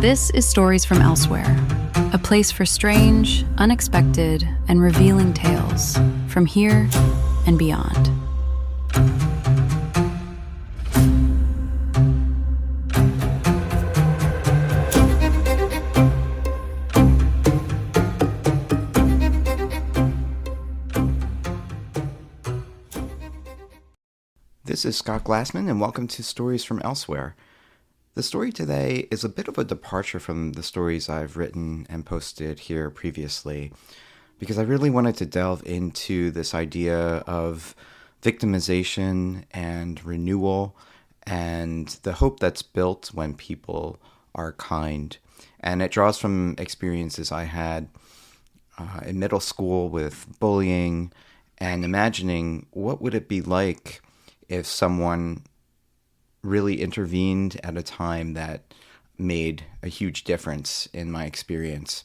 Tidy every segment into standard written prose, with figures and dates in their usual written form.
This is Stories from Elsewhere, a place for strange, unexpected, and revealing tales from here and beyond. This is Scott Glassman, and welcome to Stories from Elsewhere. The story today is a bit of a departure from the stories I've written and posted here previously, because I really wanted to delve into this idea of victimization and renewal and the hope that's built when people are kind. And it draws from experiences I had in middle school with bullying and imagining what would it be like if someone really intervened at a time that made a huge difference in my experience.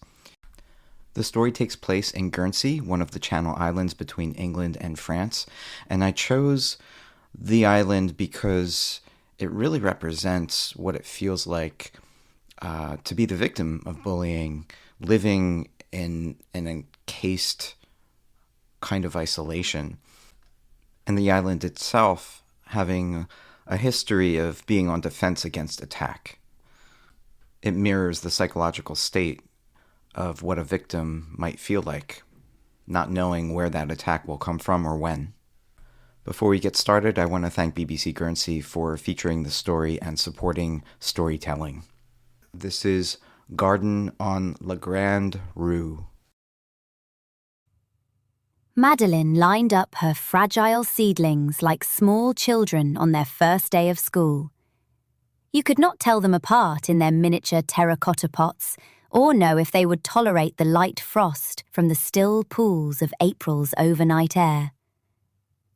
The story takes place in Guernsey, one of the Channel Islands between England and France, and I chose the island because it really represents what it feels like to be the victim of bullying, living in an encased kind of isolation, and the island itself having a history of being on defense against attack. It mirrors the psychological state of what a victim might feel like, not knowing where that attack will come from or when. Before we get started, I want to thank BBC Guernsey for featuring the story and supporting storytelling. This is Garden on La Grande Rue. Madeline lined up her fragile seedlings like small children on their first day of school. You could not tell them apart in their miniature terracotta pots, or know if they would tolerate the light frost from the still pools of April's overnight air.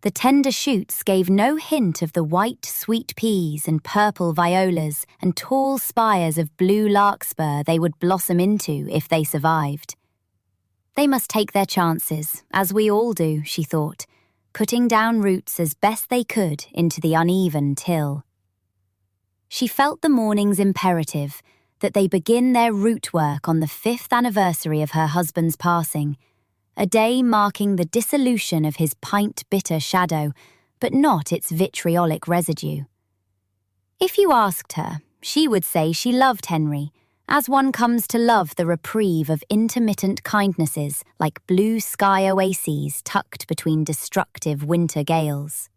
The tender shoots gave no hint of the white sweet peas and purple violas and tall spires of blue larkspur they would blossom into if they survived. They must take their chances, as we all do, she thought, putting down roots as best they could into the uneven till. She felt the morning's imperative that they begin their root work on the 5th anniversary of her husband's passing, a day marking the dissolution of his pint-bitter shadow, but not its vitriolic residue. If you asked her, she would say she loved Henry, as one comes to love the reprieve of intermittent kindnesses like blue sky oases tucked between destructive winter gales.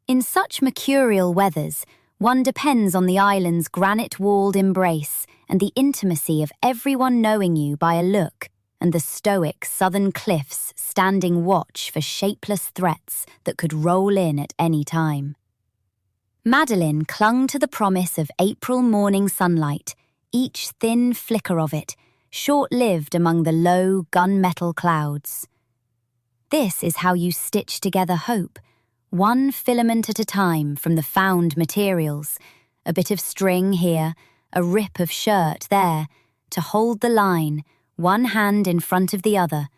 In such mercurial weathers, one depends on the island's granite-walled embrace and the intimacy of everyone knowing you by a look, and the stoic southern cliffs standing watch for shapeless threats that could roll in at any time. Madeline clung to the promise of April morning sunlight, each thin flicker of it, short-lived among the low gunmetal clouds. This is how you stitch together hope, one filament at a time from the found materials, a bit of string here, a rip of shirt there, to hold the line, one hand in front of the other,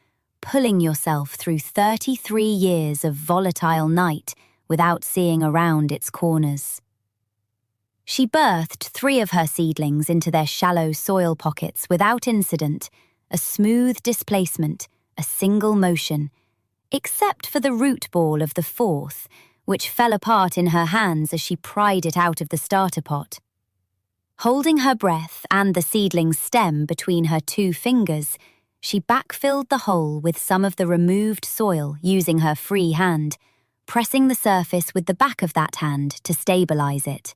pulling yourself through 33 years of volatile night without seeing around its corners. She birthed 3 of her seedlings into their shallow soil pockets without incident, a smooth displacement, a single motion, except for the root ball of the 4th, which fell apart in her hands as she pried it out of the starter pot. Holding her breath and the seedling's stem between her 2 fingers, she backfilled the hole with some of the removed soil using her free hand, pressing the surface with the back of that hand to stabilize it.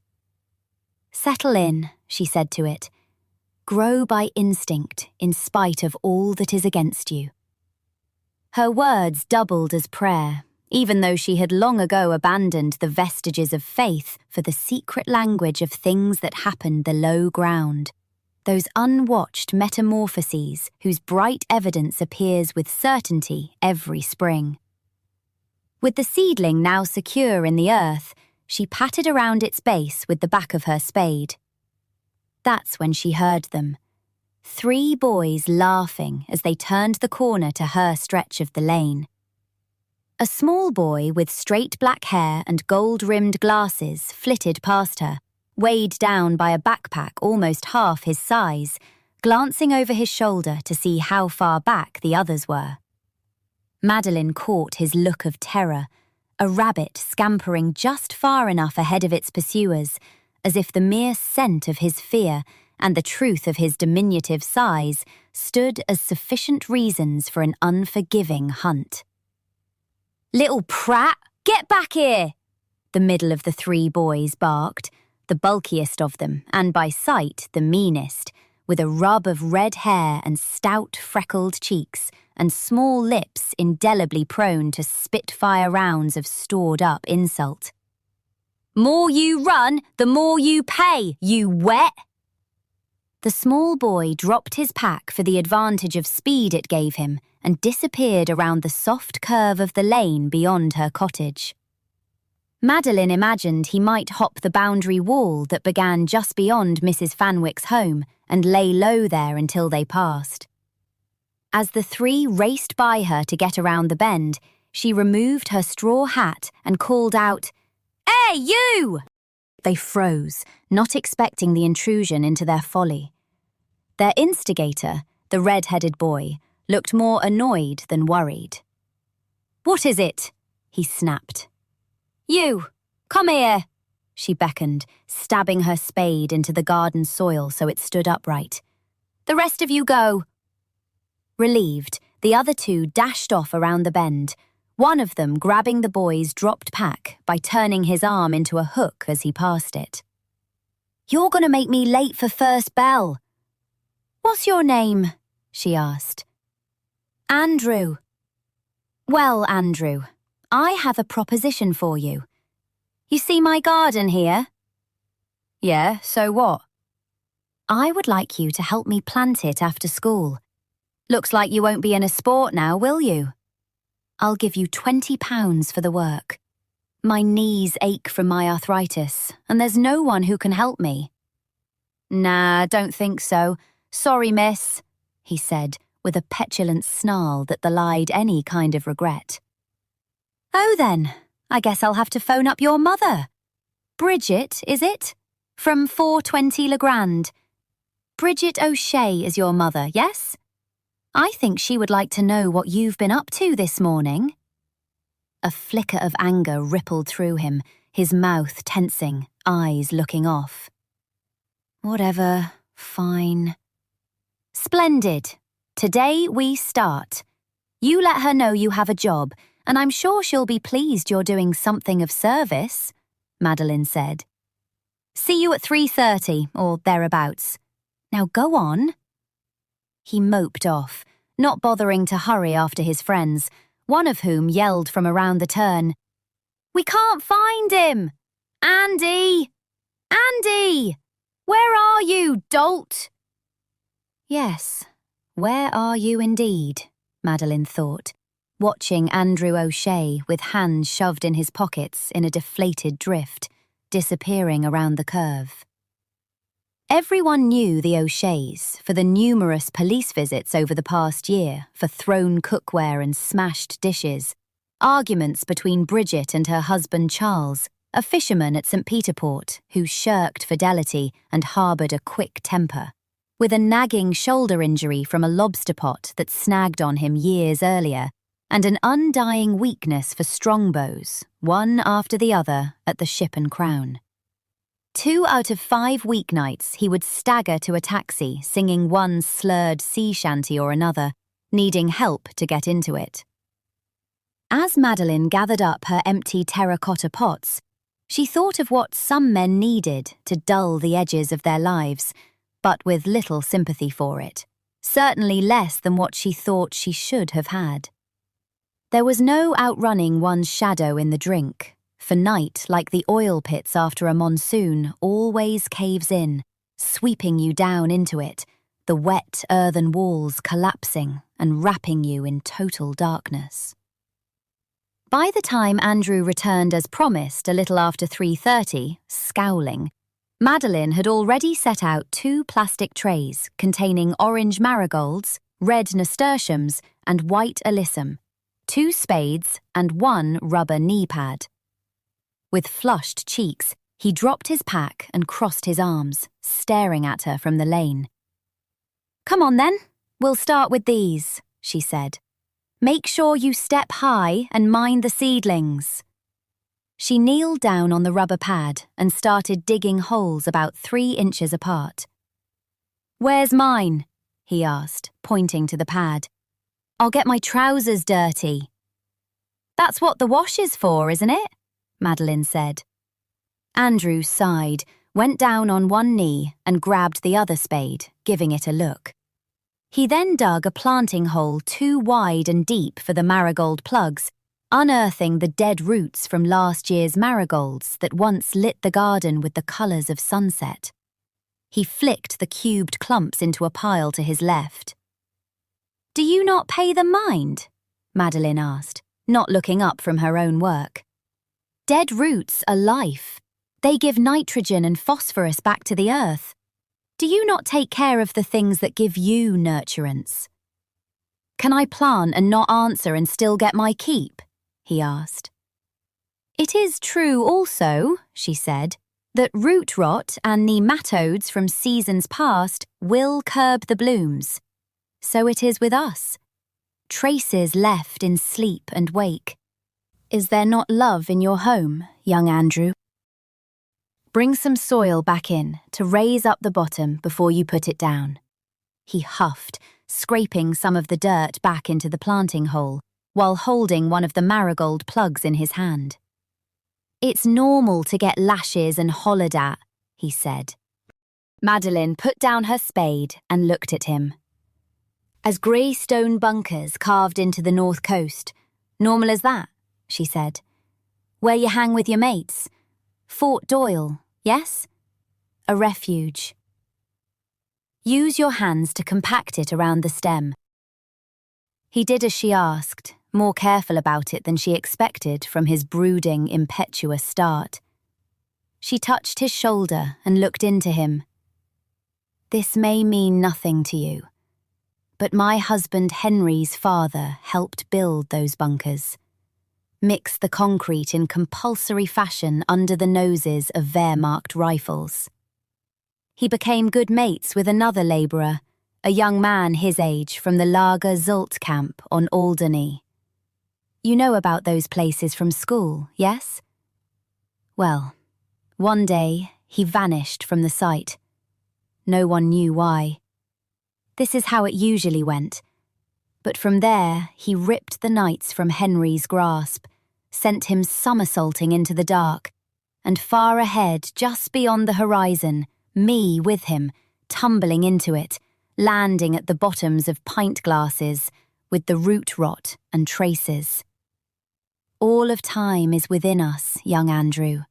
"Settle in," she said to it. "Grow by instinct in spite of all that is against you." Her words doubled as prayer, even though she had long ago abandoned the vestiges of faith for the secret language of things that happened below ground, those unwatched metamorphoses whose bright evidence appears with certainty every spring. With the seedling now secure in the earth, she patted around its base with the back of her spade. That's when she heard them. 3 boys laughing as they turned the corner to her stretch of the lane. A small boy with straight black hair and gold-rimmed glasses flitted past her, weighed down by a backpack almost half his size, glancing over his shoulder to see how far back the others were. Madeline caught his look of terror, a rabbit scampering just far enough ahead of its pursuers, as if the mere scent of his fear and the truth of his diminutive size stood as sufficient reasons for an unforgiving hunt. "Little prat, get back here!" the middle of the three boys barked, the bulkiest of them, and by sight the meanest, with a rub of red hair and stout freckled cheeks and small lips indelibly prone to spitfire rounds of stored-up insult. "More you run, the more you pay, you wet!" The small boy dropped his pack for the advantage of speed it gave him and disappeared around the soft curve of the lane beyond her cottage. Madeline imagined he might hop the boundary wall that began just beyond Mrs. Fanwick's home and lay low there until they passed. As the three raced by her to get around the bend, she removed her straw hat and called out, "Hey, you!" They froze, not expecting the intrusion into their folly. Their instigator, the red-headed boy, looked more annoyed than worried. "What is it?" he snapped. "You, come here," she beckoned, stabbing her spade into the garden soil so it stood upright. "The rest of you go." Relieved, the other two dashed off around the bend, one of them grabbing the boy's dropped pack by turning his arm into a hook as he passed it. "You're going to make me late for first bell." "What's your name?" she asked. "Andrew." "Well, Andrew, I have a proposition for you. You see my garden here?" "Yeah, so what?" "I would like you to help me plant it after school. Looks like you won't be in a sport now, will you? I'll give you £20 for the work. My knees ache from my arthritis, and there's no one who can help me." "Nah, don't think so. Sorry, miss," he said, with a petulant snarl that belied any kind of regret. "Oh then, I guess I'll have to phone up your mother. Bridget, is it? From 420 Le Grand. Bridget O'Shea is your mother, yes? I think she would like to know what you've been up to this morning." A flicker of anger rippled through him, his mouth tensing, eyes looking off. "Whatever, fine." "Splendid. Today we start. You let her know you have a job, and I'm sure she'll be pleased you're doing something of service," Madeline said. "See you at 3:30, or thereabouts. Now go on." He moped off, not bothering to hurry after his friends, one of whom yelled from around the turn, "We can't find him! Andy! Andy! Where are you, dolt?" Yes, where are you indeed, Madeline thought, watching Andrew O'Shea with hands shoved in his pockets in a deflated drift, disappearing around the curve. Everyone knew the O'Sheas for the numerous police visits over the past year for thrown cookware and smashed dishes, arguments between Bridget and her husband Charles, a fisherman at St. Peter Port who shirked fidelity and harboured a quick temper, with a nagging shoulder injury from a lobster pot that snagged on him years earlier, and an undying weakness for strongbows, one after the other at the Ship and Crown. 2 out of 5 weeknights he would stagger to a taxi singing one slurred sea shanty or another, needing help to get into it. As Madeline gathered up her empty terracotta pots, she thought of what some men needed to dull the edges of their lives, but with little sympathy for it, certainly less than what she thought she should have had. There was no outrunning one's shadow in the drink, for night, like the oil pits after a monsoon, always caves in, sweeping you down into it, the wet earthen walls collapsing and wrapping you in total darkness. By the time Andrew returned as promised a little after 3:30, scowling, Madeline had already set out 2 plastic trays containing orange marigolds, red nasturtiums, and white alyssum, 2 spades and 1 rubber knee pad. With flushed cheeks, He dropped his pack and crossed his arms, staring at her from the lane. "Come on then, we'll start with these," she said. "Make sure you step high and mind the seedlings." She kneeled down on the rubber pad and started digging holes about 3 inches apart. "Where's mine?" he asked, pointing to the pad. "I'll get my trousers dirty." "That's what the wash is for, isn't it?" Madeline said. Andrew sighed, went down on one knee and grabbed the other spade, giving it a look. He then dug a planting hole too wide and deep for the marigold plugs, unearthing the dead roots from last year's marigolds that once lit the garden with the colours of sunset. He flicked the cubed clumps into a pile to his left. "Do you not pay them mind?" Madeline asked, not looking up from her own work. "Dead roots are life. They give nitrogen and phosphorus back to the earth. Do you not take care of the things that give you nurturance?" "Can I plant and not answer and still get my keep?" he asked. "It is true also," she said, "that root rot and nematodes from seasons past will curb the blooms. So it is with us. Traces left in sleep and wake. Is there not love in your home, young Andrew? Bring some soil back in to raise up the bottom before you put it down." He huffed, scraping some of the dirt back into the planting hole, while holding one of the marigold plugs in his hand. "It's normal to get lashes and hollered at," he said. Madeline put down her spade and looked at him. "As grey stone bunkers carved into the north coast. Normal as that," she said. "Where you hang with your mates. Fort Doyle, yes? A refuge. Use your hands to compact it around the stem." He did as she asked, more careful about it than she expected from his brooding, impetuous start. She touched his shoulder and looked into him. "This may mean nothing to you, but my husband Henry's father helped build those bunkers. Mix the concrete in compulsory fashion under the noses of Wehrmacht rifles. He became good mates with another labourer, a young man his age from the Lager Zult camp on Alderney. You know about those places from school, yes? Well, one day he vanished from the site. No one knew why. This is how it usually went. But from there, he ripped the knights from Henry's grasp, sent him somersaulting into the dark, and far ahead, just beyond the horizon, me with him, tumbling into it, landing at the bottoms of pint glasses, with the root rot and traces. All of time is within us, young Andrew.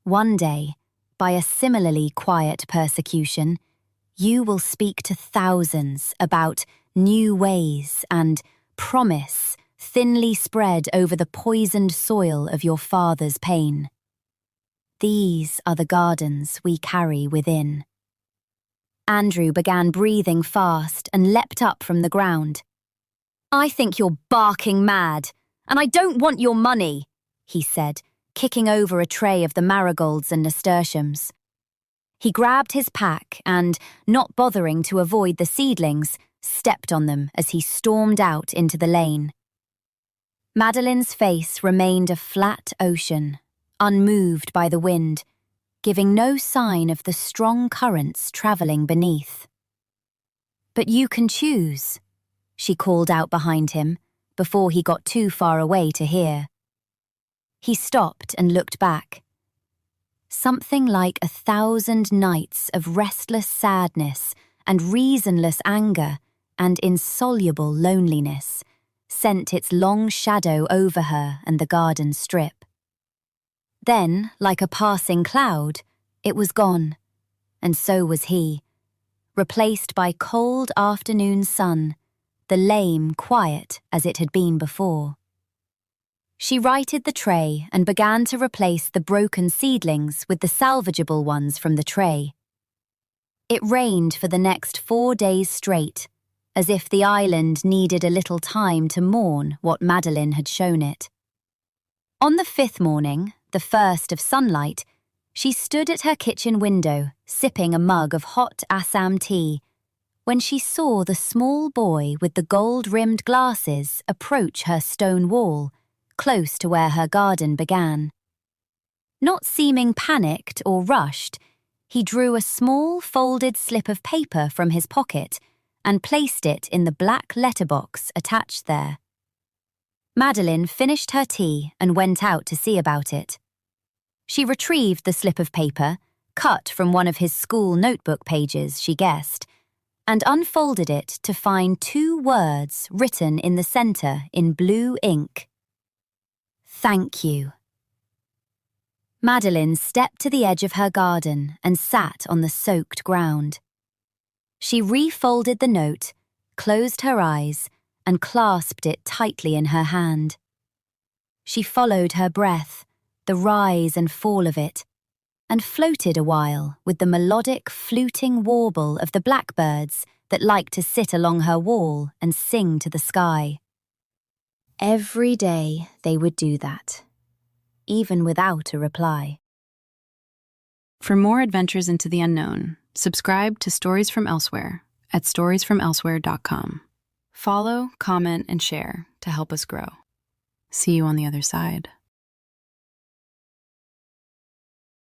One day, by a similarly quiet persecution, you will speak to thousands about new ways and promise thinly spread over the poisoned soil of your father's pain. These are the gardens we carry within. Andrew began breathing fast and leapt up from the ground. "I think you're barking mad, and I don't want your money," he said, kicking over a tray of the marigolds and nasturtiums. He grabbed his pack and, not bothering to avoid the seedlings, stepped on them as he stormed out into the lane. Madeline's face remained a flat ocean, unmoved by the wind, giving no sign of the strong currents travelling beneath. "But you can choose," she called out behind him, before he got too far away to hear. He stopped and looked back. Something like 1,000 nights of restless sadness and reasonless anger and insoluble loneliness sent its long shadow over her and the garden strip. Then, like a passing cloud, it was gone, and so was he, replaced by cold afternoon sun, the lame quiet as it had been before. She righted the tray and began to replace the broken seedlings with the salvageable ones from the tray. It rained for the next 4 days straight, as if the island needed a little time to mourn what Madeline had shown it. On the 5th morning, the first of sunlight, She stood at her kitchen window, sipping a mug of hot Assam tea, when she saw the small boy with the gold-rimmed glasses approach her stone wall, close to where her garden began. Not seeming panicked or rushed, he drew a small folded slip of paper from his pocket and placed it in the black letterbox attached there. Madeline finished her tea and went out to see about it. She retrieved the slip of paper, cut from one of his school notebook pages, she guessed, and unfolded it to find 2 words written in the center in blue ink. Thank you. Madeline stepped to the edge of her garden and sat on the soaked ground. She refolded the note, closed her eyes, and clasped it tightly in her hand. She followed her breath, the rise and fall of it, and floated a while with the melodic fluting warble of the blackbirds that like to sit along her wall and sing to the sky. Every day they would do that, even without a reply. For more adventures into the unknown, subscribe to Stories from Elsewhere at storiesfromelsewhere.com. Follow, comment, and share to help us grow. See you on the other side.